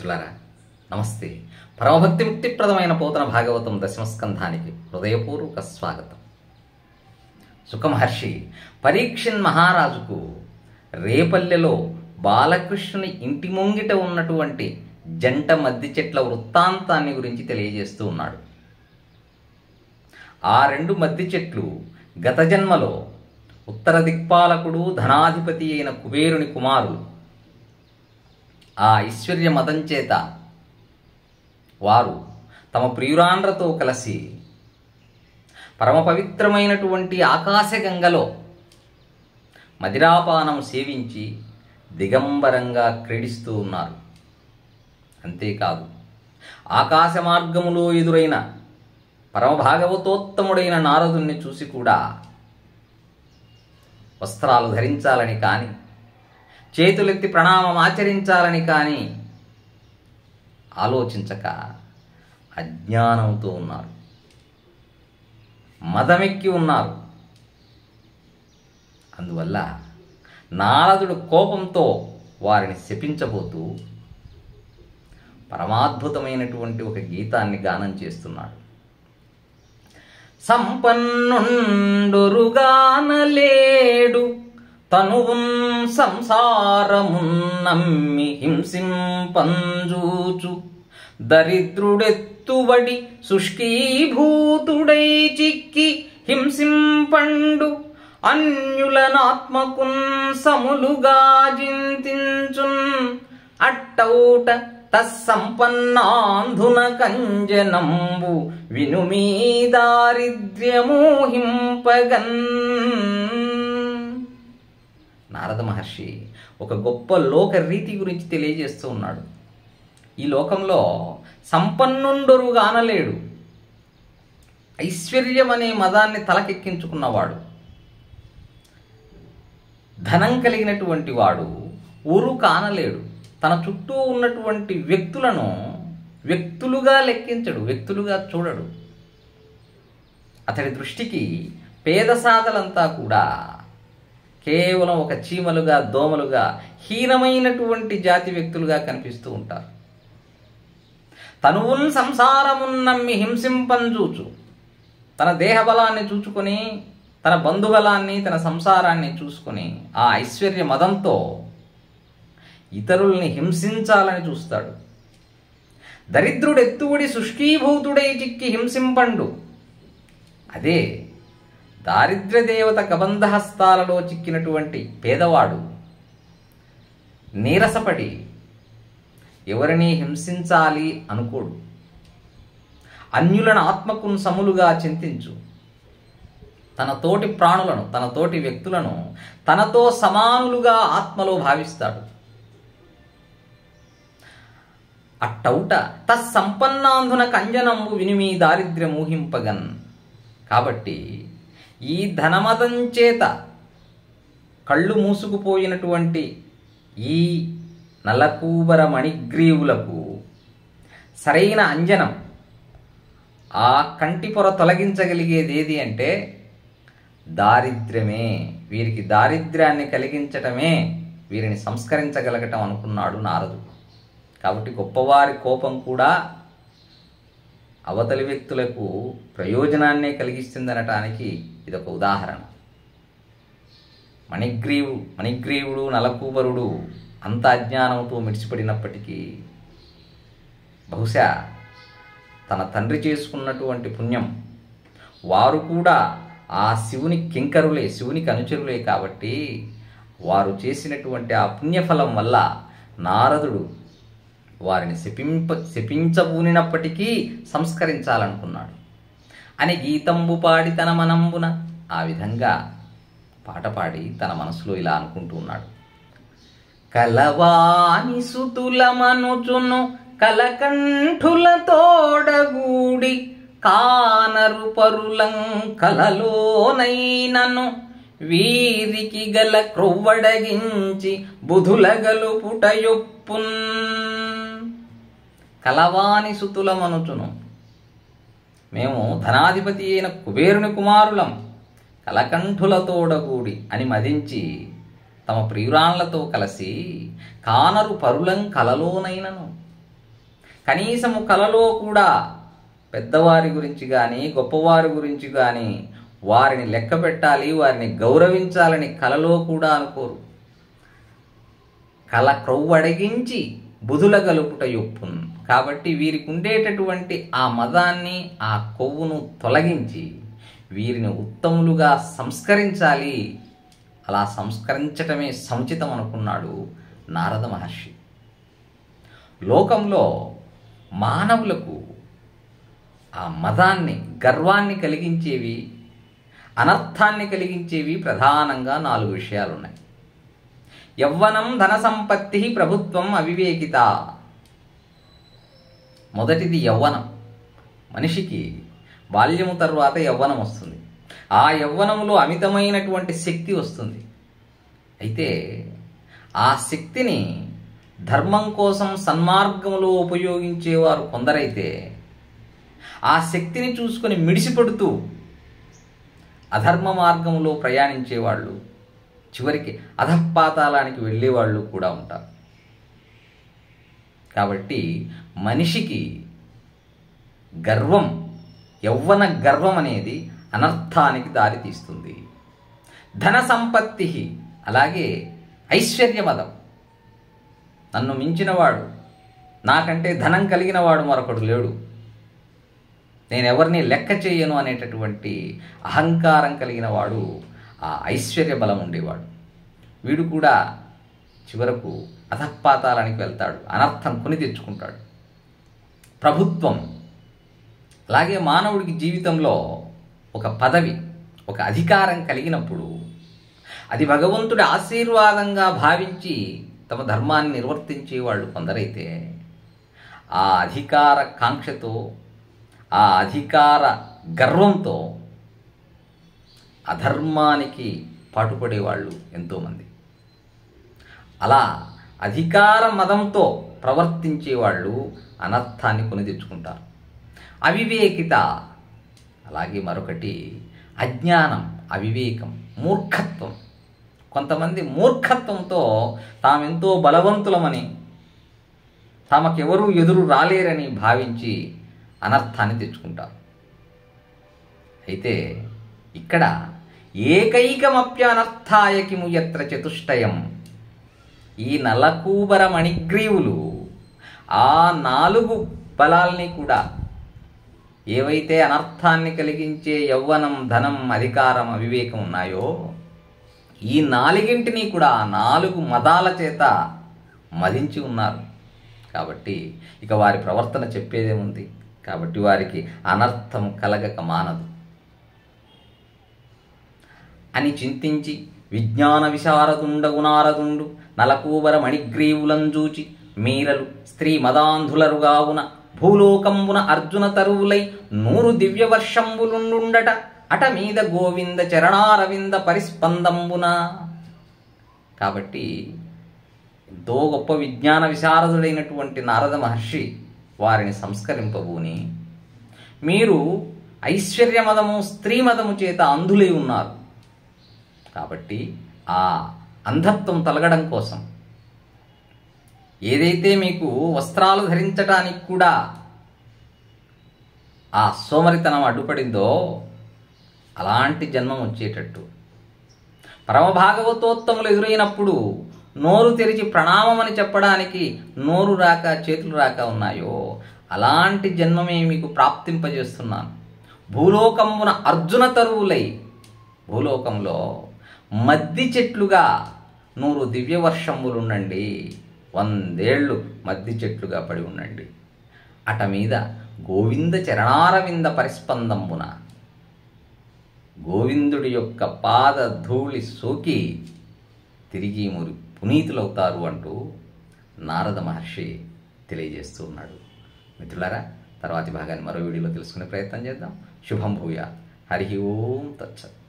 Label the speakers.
Speaker 1: మిత్రులారా నమస్తే. పరమభక్తి ముక్తిప్రదమైన పోతన భాగవతం దశమస్కంధానికి హృదయపూర్వక స్వాగతం. సుఖమహర్షి పరీక్షిన్ మహారాజుకు రేపల్లెలో బాలకృష్ణుని ఇంటి ముంగిట ఉన్నటువంటి జంట మద్ది చెట్ల వృత్తాంతాన్ని గురించి తెలియజేస్తూ ఉన్నాడు. ఆ రెండు మద్ది చెట్లు గత జన్మలో ఉత్తర దిక్పాలకుడు ధనాధిపతి అయిన కుబేరుని కుమారులు. ఆ ఐశ్వర్య మదం చేత వారు తమ ప్రియురాండ్రతో కలిసి పరమ పవిత్రమైనటువంటి ఆకాశగంగలో మదిరాపానం సేవించి దిగంబరంగా క్రీడిస్తూ ఉన్నారు. అంతేకాదు, ఆకాశ మార్గములో ఎదురైన పరమభాగవతోత్తముడైన నారదుణ్ణి చూసి కూడా వస్త్రాలు ధరించాలని కానీ, చేతులెత్తి ప్రణామం ఆచరించాలని కానీ ఆలోచించక అజ్ఞానంతో ఉన్నారు, మదమెక్కి ఉన్నారు. అందువల్ల నారదుడు కోపంతో వారిని శపించబోతూ పరమాద్భుతమైనటువంటి ఒక గీతాన్ని గానం చేస్తున్నాడు. సంపన్నుండొరుగానలేడు తనువున్ సంసారమున్నమ్మి హింసింపంజూచు దరిద్రుడెత్తుబడి శుష్కీభూతుడై చిక్కి హింసింపండు అన్యులనాత్మకున్ సములుగా జింతించున్ అట్టౌట తస్సంపన్నాంధున కంజనంబు వినుమీ దారిద్ర్యమోహింపగన్. నారద మహర్షి ఒక గొప్ప లోక రీతి గురించి తెలియజేస్తూ ఉన్నాడు. ఈ లోకంలో సంపన్నుండొరుగానలేడు, ఐశ్వర్యం అనే మదాన్ని తలకెక్కించుకున్నవాడు, ధనం కలిగినటువంటి వాడు ఊరు కానలేడు. తన చుట్టూ ఉన్నటువంటి వ్యక్తులను వ్యక్తులుగా లెక్కించడు, వ్యక్తులుగా చూడడు. అతడి దృష్టికి పేదసాదలంతా కూడా కేవలం ఒక చీమలుగా, దోమలుగా, హీనమైనటువంటి జాతి వ్యక్తులుగా కనిపిస్తూ ఉంటారు. తనువున్ సంసారమున్నమ్మి హింసింపంజూచు, తన దేహబలాన్ని చూచుకొని, తన బంధుబలాన్ని, తన సంసారాన్ని చూసుకొని ఆ ఐశ్వర్య మదంతో ఇతరుల్ని హింసించాలని చూస్తాడు. దరిద్రుడెత్తువుడి శుష్కీభూతుడై చిక్కి హింసింపండు. అదే దారిద్ర్య దేవత కబంధహస్తాలలో చిక్కినటువంటి పేదవాడు నీరసపడి ఎవరిని హింసించాలి అనుకోడు. అన్యులను ఆత్మకున్ సములుగా చింతించు. తన తోటి ప్రాణులను, తన తోటి వ్యక్తులను తనతో సమానులుగా ఆత్మలో భావిస్తాడు. అట్టౌట తస్సంపన్నాంధున కంజనంబు వినిమి దారిద్ర్యమూహింపగన్. కాబట్టి ఈ ధనమదం చేత కళ్ళు మూసుకుపోయినటువంటి ఈ నలకూబర మణిగ్రీవులకు సరైన అంజనం, ఆ కంటి పొర తొలగించగలిగేది ఏది అంటే దారిద్ర్యమే. వీరికి దారిద్ర్యాన్ని కలిగించటమే వీరిని సంస్కరించగలగటం అనుకున్నాడు నారదుడు. కాబట్టి గొప్పవారి కోపం కూడా అవతలి వ్యక్తులకు ప్రయోజనాన్నే కలిగిస్తుందనటానికి ఇదొక ఉదాహరణ. మణిగ్రీవుడు నలకూబరుడు అంత అజ్ఞానంతో మిడిచిపడినప్పటికీ బహుశా తన తండ్రి చేసుకున్నటువంటి పుణ్యం, వారు కూడా ఆ శివుని కింకరులే, శివునికి అనుచరులే. కాబట్టి వారు చేసినటువంటి ఆ పుణ్యఫలం వల్ల నారదుడు వారిని శపించబూనినప్పటికీ సంస్కరించాలనుకున్నాడు అని గీతంబు పాడి తన మనంబున, ఆ విధంగా పాట పాడి తన మనసులో ఇలా అనుకుంటూ ఉన్నాడు. కలవాని సుతుల మనుచును కలకంఠుల తోడగూడి కానరు పరులం కలలోనైనను వీరికి గల క్రొవ్వడగించి బుధుల గలుపుట యొప్పున్. కలవాని సుతుల మనుచును, మేము ధనాధిపతి అయిన కుబేరుని కుమారులం, కలకంఠులతోడగూడి అని మదించి తమ ప్రియురాళ్లతో కలిసి కానరు పరులం కలలోనైనను కనీసము కలలో కూడా పెద్దవారి గురించి కానీ గొప్పవారి గురించి కానీ వారిని లెక్క పెట్టాలి, వారిని గౌరవించాలని కలలో కూడా అనుకోరు. కల క్రొవ్వడగించి బుధుల గలుపుట యొప్పున్. కాబట్టి వీరికి ఉండేటటువంటి ఆ మదాన్ని, ఆ కొవ్వును తొలగించి వీరిని ఉత్తములుగా సంస్కరించాలి. అలా సంస్కరించటమే సముచితం అనుకున్నాడు నారద మహర్షి. లోకంలో మానవులకు ఆ మదాన్ని, గర్వాన్ని కలిగించేవి, అనర్థాన్ని కలిగించేవి ప్రధానంగా 4 విషయాలున్నాయి. యవ్వనం, ధన సంపత్తి, ప్రభుత్వం, అవివేకిత. మొదటిది యవ్వనం. మనిషికి బాల్యము తర్వాత యవ్వనం వస్తుంది. ఆ యవ్వనంలో అమితమైనటువంటి శక్తి వస్తుంది. అయితే ఆ శక్తిని ధర్మం కోసం సన్మార్గంలో ఉపయోగించేవారు కొందరైతే, ఆ శక్తిని చూసుకొని మిడిసిపడుతూ అధర్మ మార్గంలో ప్రయాణించేవాళ్ళు, చివరికి అధఃపాతాళానికి వెళ్ళేవాళ్ళు కూడా ఉంటారు. కాబట్టి మనిషికి గర్వం, యవ్వన గర్వం అనేది అనర్థానికి దారితీస్తుంది. ధన సంపత్తి, అలాగే ఐశ్వర్యమదం. నన్ను మించినవాడు, నాకంటే ధనం కలిగినవాడు మరొకడు లేడు, నేనెవరిని లెక్క చేయను అనేటటువంటి అహంకారం కలిగిన వాడు, ఆ ఐశ్వర్య బలం ఉండేవాడు. వీడు కూడా చివరకు అధఃపాతాళానికి వెళ్తాడు, అనర్థం కొని తెచ్చుకుంటాడు. ప్రభుత్వం, అలాగే మానవుడికి జీవితంలో ఒక పదవి, ఒక అధికారం కలిగినప్పుడు అది భగవంతుడి ఆశీర్వాదంగా భావించి తమ ధర్మాన్ని నిర్వర్తించేవాళ్ళు కొందరైతే, ఆ అధికార కాంక్షతో, ఆ అధికార గర్వంతో అధర్మానికి పాటుపడేవాళ్ళు ఎంతోమంది. అలా అధికార మదంతో ప్రవర్తించేవాళ్ళు అనర్థాన్ని కొని తెచ్చుకుంటారు. అవివేకిత, అలాగే మరొకటి అజ్ఞానం, అవివేకం, మూర్ఖత్వం. కొంతమంది మూర్ఖత్వంతో తామెంతో బలవంతులమని, తమకెవరూ ఎదురు రాలేరని భావించి అనర్థాన్ని తెచ్చుకుంటారు. అయితే ఇక్కడ ఏకైకమప్యనర్థాయ కిము యత్ర చతుష్టయం. ఈ నలకూబర మణిగ్రీవులు ఆ 4 బలాల్ని కూడా, ఏవైతే అనర్థాన్ని కలిగించే యవ్వనం, ధనం, అధికారం, అవివేకం ఉన్నాయో, ఈ 4ంటిని కూడా 4 మదాల చేత మదించి ఉన్నారు. కాబట్టి ఇక వారి ప్రవర్తన చెప్పేదేముంది. కాబట్టి వారికి అనర్థం కలగక మానదు అని చింతించి విజ్ఞాన విశారదుండగు నారదుండు నలకూబర మణిగ్రీవులంజూచి మీరలు స్త్రీ మదాంధులరుగావున భూలోకంబున అర్జున తరువులై 100 దివ్య వర్షంబులుండుండట అట మీద గోవింద చరణారవింద పరిస్పందంబున. కాబట్టి ఎంతో గొప్ప విజ్ఞాన విశారదుడైనటువంటి నారద మహర్షి వారిని సంస్కరింపబూని, మీరు ఐశ్వర్యమదము, స్త్రీమదము చేత అంధులై ఉన్నారు. కాబట్టి ఆ అంధత్వం తొలగడం కోసం, ఏదైతే మీకు వస్త్రాలు ధరించడానికి కూడా ఆ సోమరితనం అడ్డుపడిందో అలాంటి జన్మం వచ్చేటట్టు, పరమభాగవతోత్తములు ఎదురైనప్పుడు నోరు తెరిచి ప్రణామమని చెప్పడానికి నోరు రాక చేతులు రాక ఉన్నాయో అలాంటి జన్మమే మీకు ప్రాప్తింపజేస్తున్నాను. భూలోకమున అర్జున తరువులై, భూలోకంలో మద్ది చెట్లుగా 100 దివ్య వర్షములుండండి, 100 ఏళ్ళు మద్ది చెట్లుగా పడి ఉండండి. అట మీద గోవింద చరణారవింద పరిస్పందంబున, గోవిందుడి యొక్క పాద ధూళి సోకి తిరిగి పునీతులవుతారు అంటూ నారద మహర్షి తెలియజేస్తూ ఉన్నాడు. మిత్రులారా, తర్వాతి భాగాన్ని మరో వీడియోలో తెలుసుకునే ప్రయత్నం చేద్దాం. శుభం భూయాత్. హరి ఓం తత్సత్.